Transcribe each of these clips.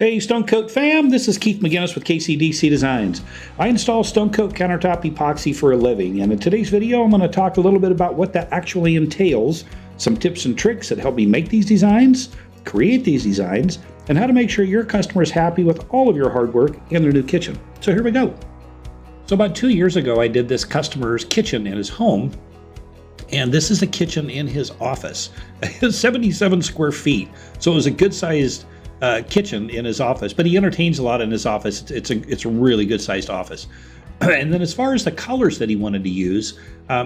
Hey Stone Coat fam, this is Keith McGinnis with KCDC Designs. I install Stone Coat Countertop Epoxy for a living, and in today's video I'm going to talk a little bit about what that actually entails, some tips and tricks that help me make these designs, create these designs, and how to make sure your customer is happy with all of your hard work in their new kitchen. So here we go. So about 2 years ago I did this customer's kitchen in his home, and this is the kitchen in his office. It's 77 square feet, so it was a good sized kitchen in his office, but he entertains a lot in his office. It's a really good sized office. And then as far as the colors that he wanted to use,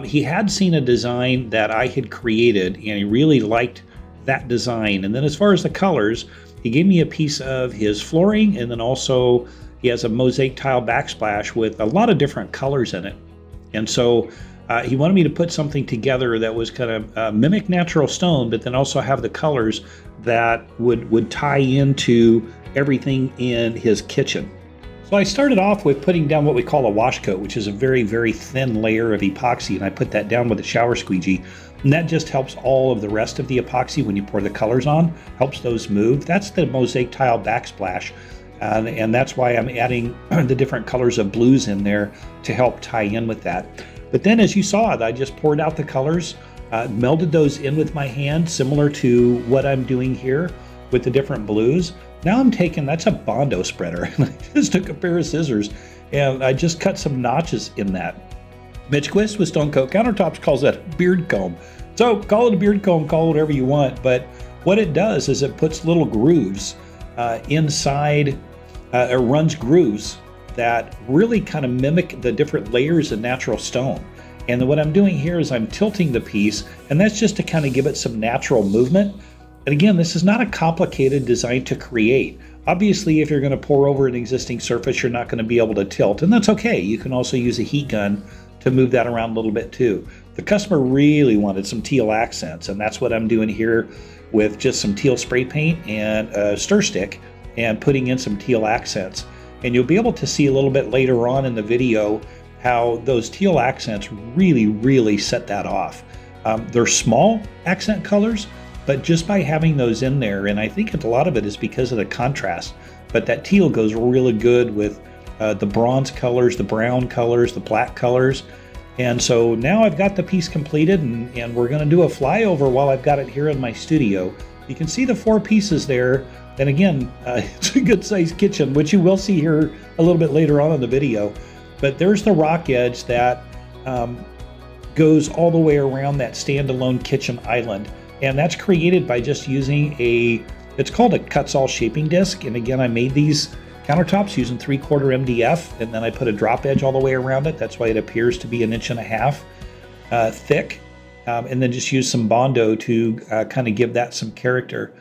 he had seen a design that I had created and he really liked that design. And then as far as the colors, he gave me a piece of his flooring, and then also he has a mosaic tile backsplash with a lot of different colors in it. And so he wanted me to put something together that was kind of mimic natural stone, but then also have the colors that would tie into everything in his kitchen. So I started off with putting down what we call a wash coat, which is a very, very thin layer of epoxy, and I put that down with a shower squeegee, and that just helps all of the rest of the epoxy when you pour the colors on, helps those move. That's the mosaic tile backsplash, and that's why I'm adding the different colors of blues in there to help tie in with that. But then as you saw, I just poured out the colors, melded those in with my hand, similar to what I'm doing here with the different blues. Now I'm taking, that's a Bondo spreader, and I just took a pair of scissors and I just cut some notches in that. Mitch Quist with Stone Coat Countertops calls that a beard comb. So call it a beard comb, call it whatever you want, but what it does is it puts little grooves inside, it runs grooves that really kind of mimic the different layers of natural stone. And then what I'm doing here is I'm tilting the piece, and that's just to kind of give it some natural movement. And again, this is not a complicated design to create. Obviously, if you're going to pour over an existing surface, you're not going to be able to tilt, and that's okay. You can also use a heat gun to move that around a little bit too. The customer really wanted some teal accents, and that's what I'm doing here with just some teal spray paint and a stir stick and putting in some teal accents. And you'll be able to see a little bit later on in the video how those teal accents really set that off. They're small accent colors, but just by having those in there, and I think a lot of it is because of the contrast, but that teal goes really good with the bronze colors, the brown colors, the black colors. And so now I've got the piece completed, and we're going to do a flyover while I've got it here in my studio. You can see the 4 pieces there. And again, it's a good sized kitchen, which you will see here a little bit later on in the video. But there's the rock edge that goes all the way around that standalone kitchen island. And that's created by just using it's called a cuts-all shaping disc. And again, I made these countertops using 3/4 MDF, and then I put a drop edge all the way around it. That's why it appears to be 1.5 inches thick. And then just use some Bondo to kind of give that some character.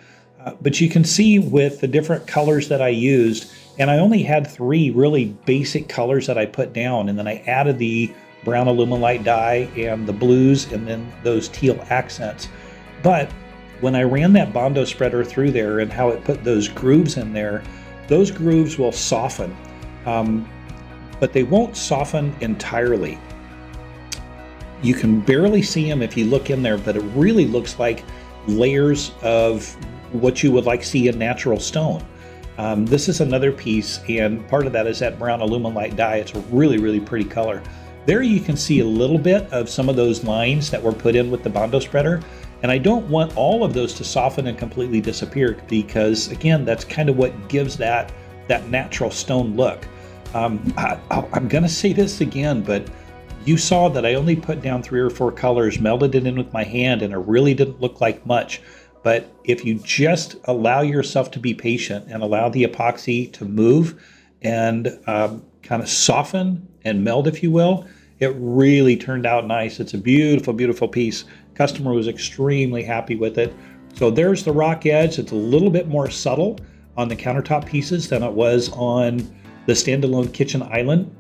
But you can see with the different colors that I used, and I only had 3 really basic colors that I put down, and then I added the brown aluminite dye and the blues and then those teal accents. But when I ran that Bondo spreader through there and how it put those grooves in there, those grooves will soften, but they won't soften entirely. You can barely see them if you look in there, but it really looks like layers of what you would like see in natural stone. This is another piece, and part of that is that brown aluminite dye. It's a really pretty color. There you can see a little bit of some of those lines that were put in with the Bondo spreader, and I don't want all of those to soften and completely disappear, because again, that's kind of what gives that natural stone look. I'm gonna say this again, but you saw that I only put down 3 or 4 colors, melded it in with my hand, and it really didn't look like much. But if you just allow yourself to be patient and allow the epoxy to move and kind of soften and meld, if you will, it really turned out nice. It's a beautiful piece. Customer was extremely happy with it. So there's the rock edge. It's a little bit more subtle on the countertop pieces than it was on the standalone kitchen island.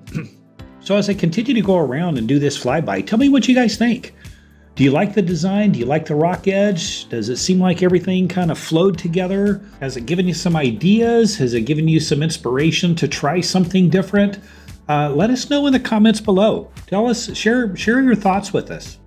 So as I continue to go around and do this flyby, tell me what you guys think. Do you like the design? Do you like the rock edge? Does it seem like everything kind of flowed together? Has it given you some ideas? Has it given you some inspiration to try something different? Let us know in the comments below. Tell us, share your thoughts with us.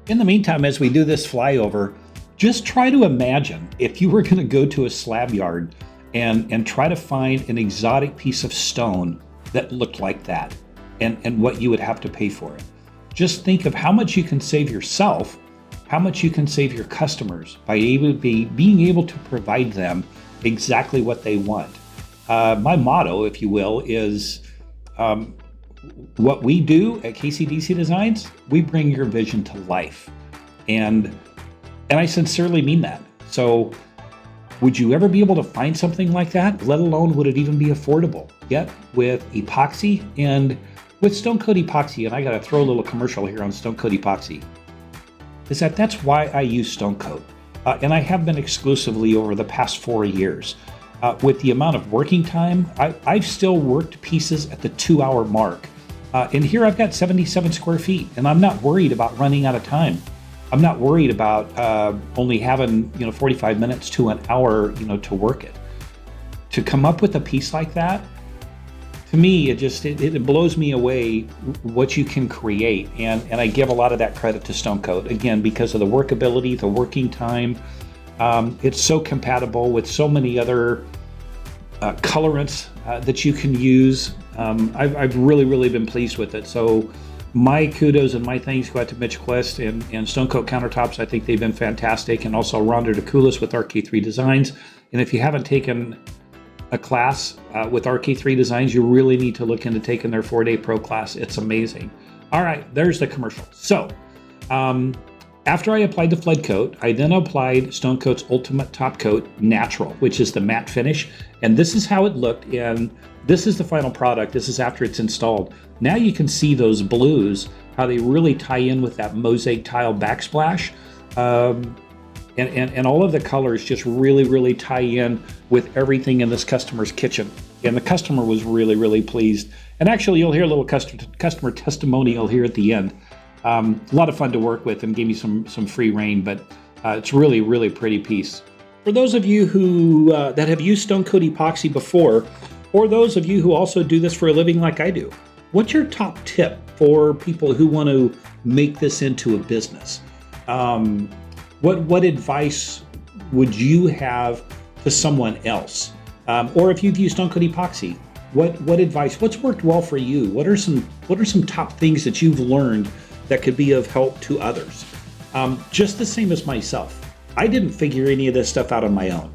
In the meantime, as we do this flyover, just try to imagine if you were going to go to a slab yard and try to find an exotic piece of stone that looked like that and what you would have to pay for it. Just think of how much you can save yourself, how much you can save your customers by being able to provide them exactly what they want. My motto, if you will, is what we do at KCDC Designs, we bring your vision to life. And I sincerely mean that. So would you ever be able to find something like that? Let alone would it even be affordable? Yet with epoxy and with Stone Coat Epoxy, and I gotta throw a little commercial here on Stone Coat Epoxy, is that's why I use Stone Coat. And I have been exclusively over the past 4 years. With the amount of working time, I've still worked pieces at the 2-hour mark. And here I've got 77 square feet, and I'm not worried about running out of time. I'm not worried about only having 45 minutes to an hour to work it. To come up with a piece like that, to me, it blows me away what you can create, and I give a lot of that credit to Stone Coat, again, because of the workability, the working time. It's so compatible with so many other colorants that you can use. I've really been pleased with it. So my kudos and my thanks go out to Mitch Quest and Stone Coat Countertops. I think they've been fantastic, and also Rhonda DeCoulis with RK3 Designs. And if you haven't taken a class with RK3 Designs, you really need to look into taking their 4-day pro class. It's amazing. All right, there's the commercial. So after I applied the flood coat, I then applied Stone Coat's Ultimate Top Coat Natural, which is the matte finish. And this is how it looked, and this is the final product. This is after it's installed. Now you can see those blues, how they really tie in with that mosaic tile backsplash. And all of the colors just really tie in with everything in this customer's kitchen. And the customer was really pleased. And actually, you'll hear a little customer testimonial here at the end. A lot of fun to work with, and gave me some free rein, but it's really pretty piece. For those of you who that have used Stone Coat Epoxy before, or those of you who also do this for a living like I do, what's your top tip for people who want to make this into a business? What advice would you have to someone else? Or if you've used Stone Coat Epoxy, what advice? What's worked well for you? What are some top things that you've learned that could be of help to others? Just the same as myself, I didn't figure any of this stuff out on my own.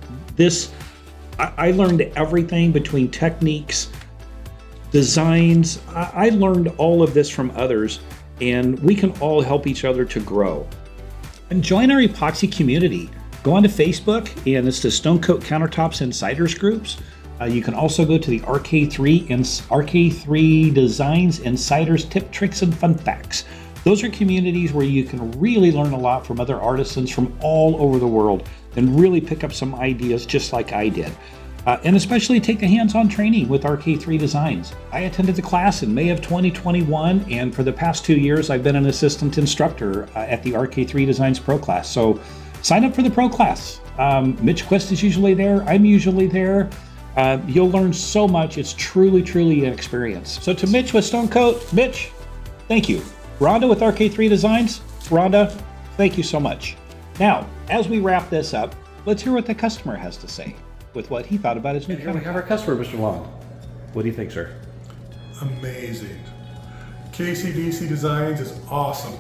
I learned everything between techniques, designs. I learned all of this from others, and we can all help each other to grow. And join our epoxy community. Go onto Facebook, and it's the Stone Coat Countertops Insiders groups. You can also go to the RK3 Designs Insiders Tip, Tricks, and Fun Facts. Those are communities where you can really learn a lot from other artisans from all over the world and really pick up some ideas just like I did. And especially take the hands-on training with RK3 Designs. I attended the class in May of 2021, and for the past 2 years, I've been an assistant instructor at the RK3 Designs Pro class. So sign up for the Pro class. Mitch Quest is usually there. I'm usually there. You'll learn so much. It's truly an experience. So to Mitch with Stone Coat, Mitch, thank you. Rhonda with RK3 Designs, Rhonda, thank you so much. Now, as we wrap this up, let's hear what the customer has to say with what he thought about his new Here we countertop. have our customer, Mr. Long. What do you think, sir? Amazing. KCDC Designs is awesome.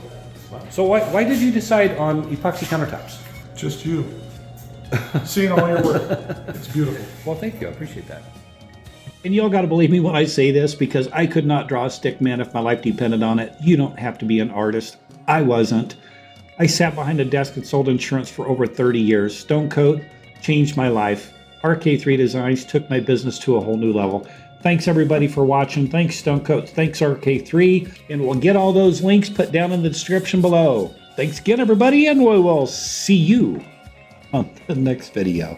So why did you decide on epoxy countertops? Just you. Seeing all your work. It's beautiful. Well, thank you. I appreciate that. And y'all gotta believe me when I say this, because I could not draw a stick man if my life depended on it. You don't have to be an artist. I wasn't. I sat behind a desk and sold insurance for over 30 years. Stone Coat changed my life. RK3 Designs took my business to a whole new level. Thanks everybody for watching. Thanks Stone Coat. Thanks RK3. And we'll get all those links put down in the description below. Thanks again everybody, and we will see you on the next video.